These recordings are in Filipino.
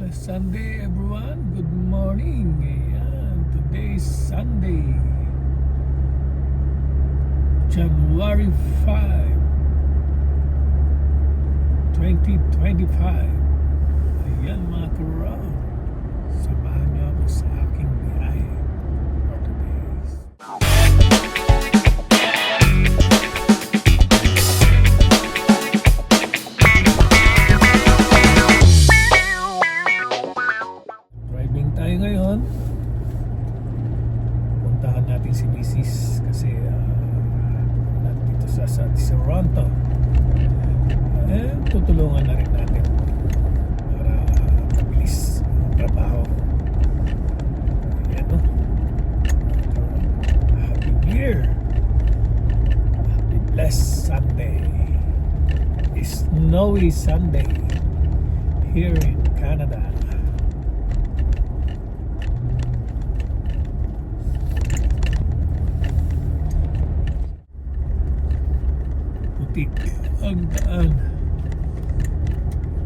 Sunday everyone, good morning. Ayan, today is Sunday, January 5, 2025. Ayan mga karam, samahan niyo ako sa aking biyahe for today's. Driving tayo ngayon. Puntahan natin si Mrs. kasi nandito sa Toronto. Tutulungan na rin natin para mabilis ang trabaho. Ayan o. Happy New Year. Happy blessed Sunday. Snowy Sunday here in Canada. Putik ang daan.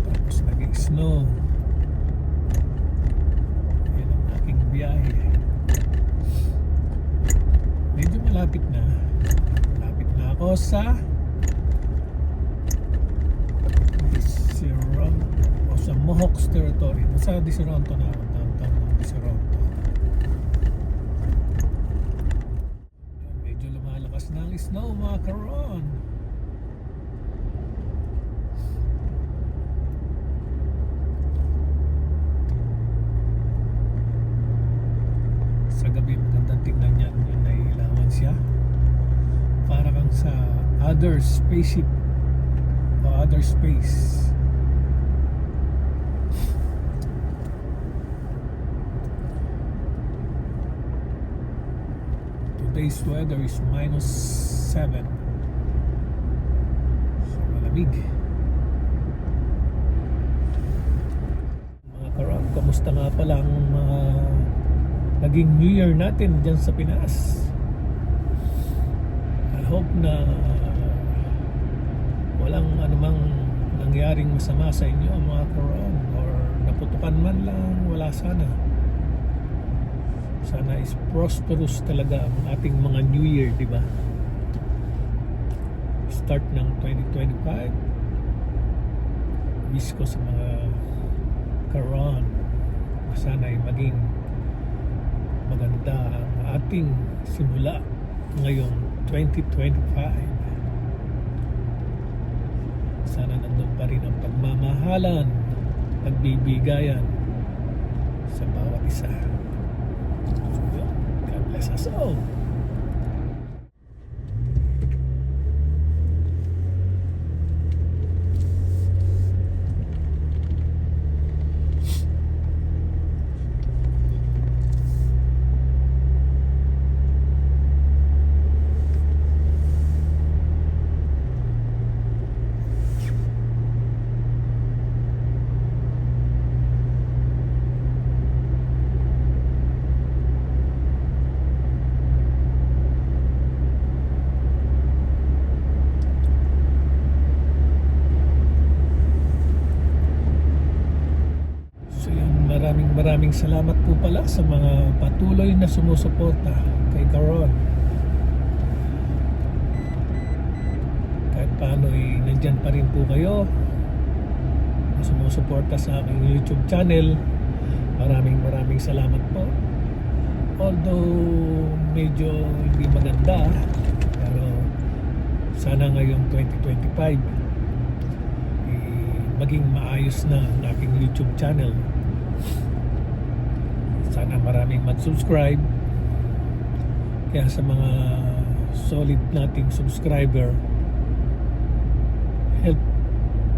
Tapos naging snow. Yan ang aking biyahe. Medyo malapit na. Malapit na ako sa Mohawks territory. Nasa Toronto na ako. Downtown ng Toronto. Medyo lumalakas na ang snow mga karon. Sa gabi magandang tingnan yan. Yung nailawan siya. Para kang sa other spaceship o other space. Today's weather is -7. So malamig. Mga karam, kamusta nga pala ang mga naging New Year natin dyan sa Pinas? I hope na walang anumang nangyaring masama sa inyo mga karam, or naputukan man lang, wala sana. Sana is prosperous talaga ang ating mga New Year, di ba? Start ng 2025. Wish ko sa mga karon na sana ay maging maganda ang ating simula ngayong 2025. Sana nandun pa rin ang pagmamahalan, pagbibigayan sa bawat isa. God bless us all. Maraming salamat po pala sa mga patuloy na sumusuporta kay Karon. Kahit paano nandyan pa rin po kayo sumusuporta sa aking YouTube channel. Maraming salamat po. Although medyo hindi maganda, pero sana ngayong 2025 maging maayos na ang aking YouTube channel. Sana maraming mag-subscribe. Kaya sa mga solid nating subscriber,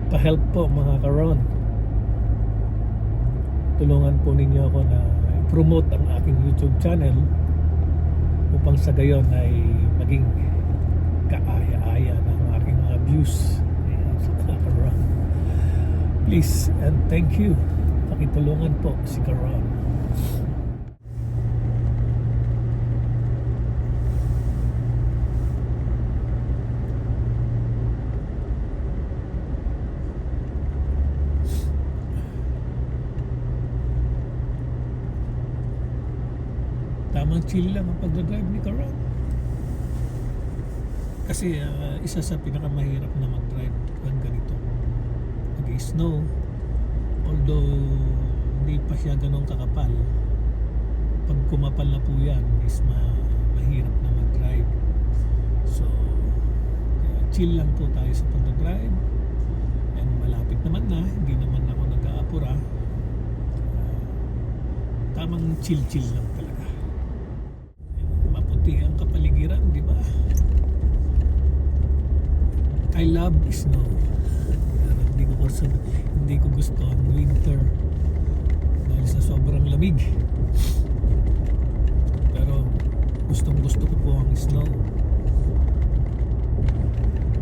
pa-help po mga karon. Tulungan po ninyo ako na i-promote ang aking YouTube channel upang sa gayon ay maging kaaya-aya ng aking mga views. Please and thank you. Pakitulungan po si Karon. Tamang chill lang ang pagdadrive ni Karan. Kasi isa sa pinakamahirap na mag-drive pag ganito nag-snow. Although hindi pa siya ganun kakapal, pag kumapal na po yan is mahirap na mag-drive. So kaya chill lang po tayo sa pagdadrive. And malapit naman na, hindi naman ako nag-aapura. Tamang chill-chill lang talaga. Maputi ang kapaligiran, di ba? I love snow. Hindi ko gusto ang winter dahil sa sobrang lamig. Pero gustong gusto ko po ang snow.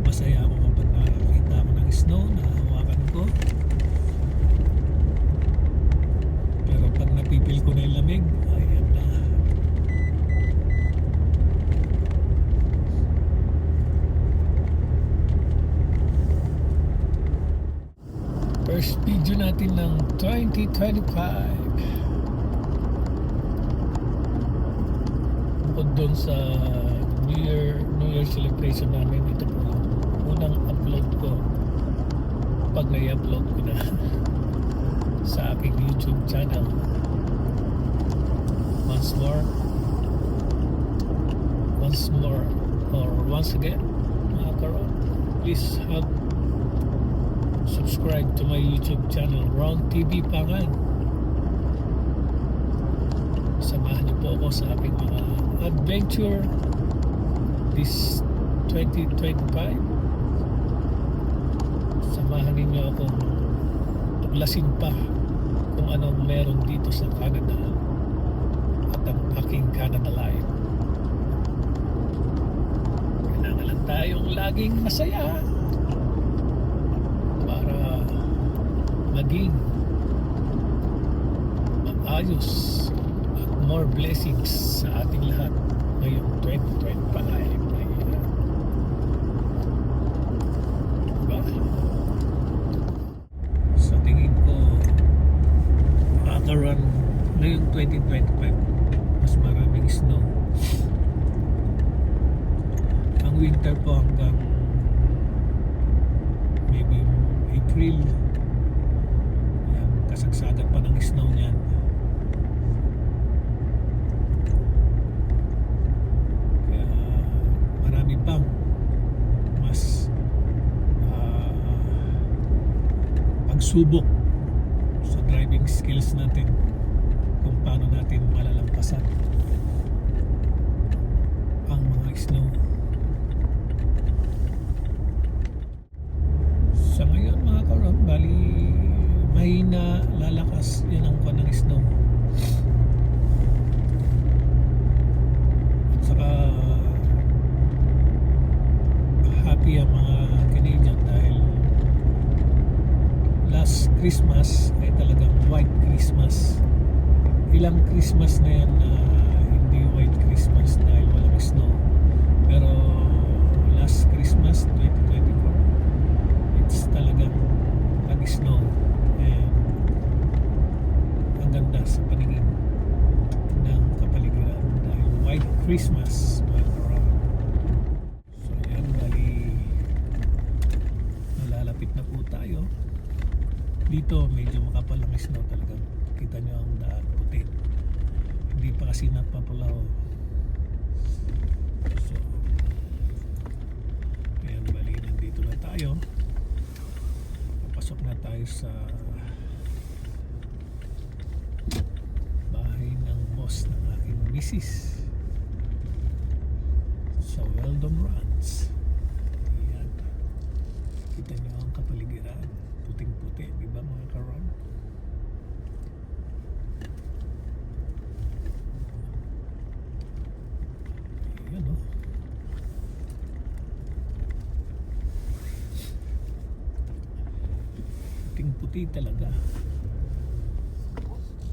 Masaya ako kapag nakakita ako ng snow, nahahawakan ko. Pero pag napipil ko na yung lamig, ayan na. First video natin ng 2025. Bukod doon sa New Year celebration namin, ito po yung unang upload ko pag na-upload ko na sa aking YouTube channel. Once again, mga karon, please subscribe to my YouTube channel, Ron TV Pangan. Samahan niyo po ako sa aking mga adventure this 2025. Samahan niyo akong tuklasin pa kung anong meron dito sa Canada at ang aking Canada life. Kailangan lang tayong laging masaya para maging maayos at more blessings sa ating lahat ngayong 2025. Diba? Sa tingin ko, makakaroon ngayong 2025 mas maraming snow. Ang winter po hanggang maybe April, yan, kasagsagan pa ng snow niyan. Kaya marami pang mas pagsubok sa driving skills natin kung paano natin malalampasan ang mga snow. Sa ngayon mga karon, bali mahina, lalakas yan ang kuwan ng snow. At saka happy ang mga Canadian dahil last Christmas ay talagang white Christmas. Ilang Christmas na yan na hindi white Christmas dahil walang snow. Pero last Christmas 2024, it's talagang nag-snow and ang ganda sa paningin ng kapaligiran dahil white Christmas all around. So yan, bali nalalapit na po tayo. Dito medyo makapal ang snow talaga. Kita nyo ang daan puti. Hindi pa kasi napapalaw. So ayan, bali nandito na tayo. Papasok na tayo sa bahay ng boss ng aking misis sa Weldon Ranch. Ayan, kita nyo ang kapaligiran, puting puti, di ba mga karon? Ayan o, puting puti talaga.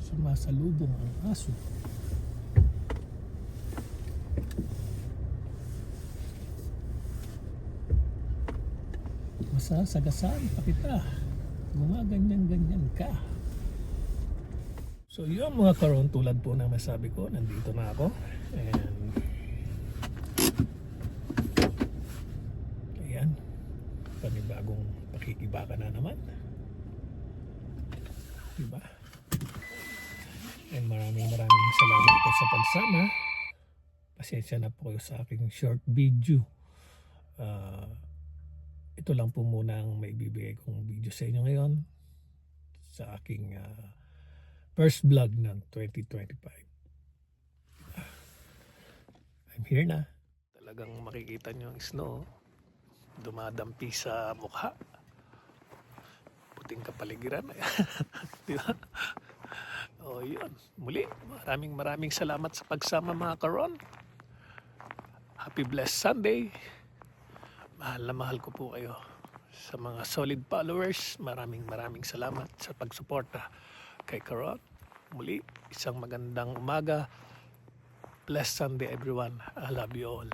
Sumasalubong ang aso. Masasagasaan pa kita. Gumaganyan-ganyan ka. So yun mga karon, tulad po na masabi ko, nandito na ako. And ayan, panibagong pakikibaka na naman. Diba? And maraming salamat po sa pagsama. Pasensya na po kayo sa aking short video. Ito lang po muna ang may bibigay kong video sa inyo ngayon sa aking first vlog ng 2025. I'm here na. Talagang makikita nyo ang snow dumadampi sa mukha. Puting kapaligiran. Diba? O yun, muli maraming salamat sa pagsama mga karon. Happy blessed Sunday. Mahal na mahal ko po kayo. Sa mga solid followers, maraming salamat sa pagsuporta kay Karon. Muli, isang magandang umaga. Blessed Sunday everyone. I love you all.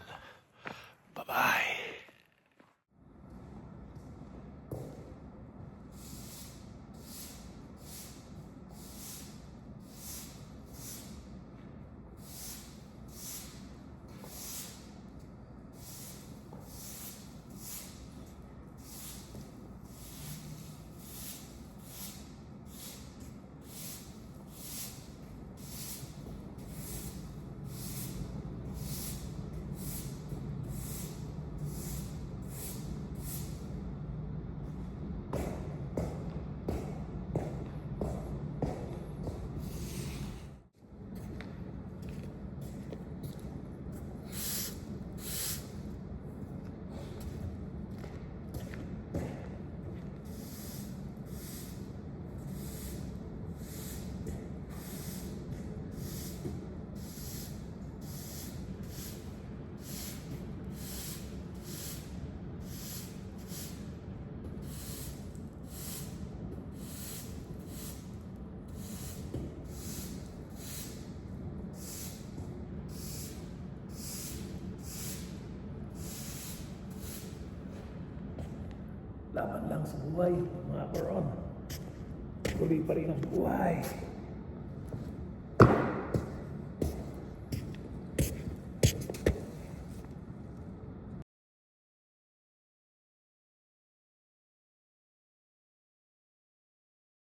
Bye-bye. Laban lang sa buhay, mga karon. Tuloy pa rin ang buhay.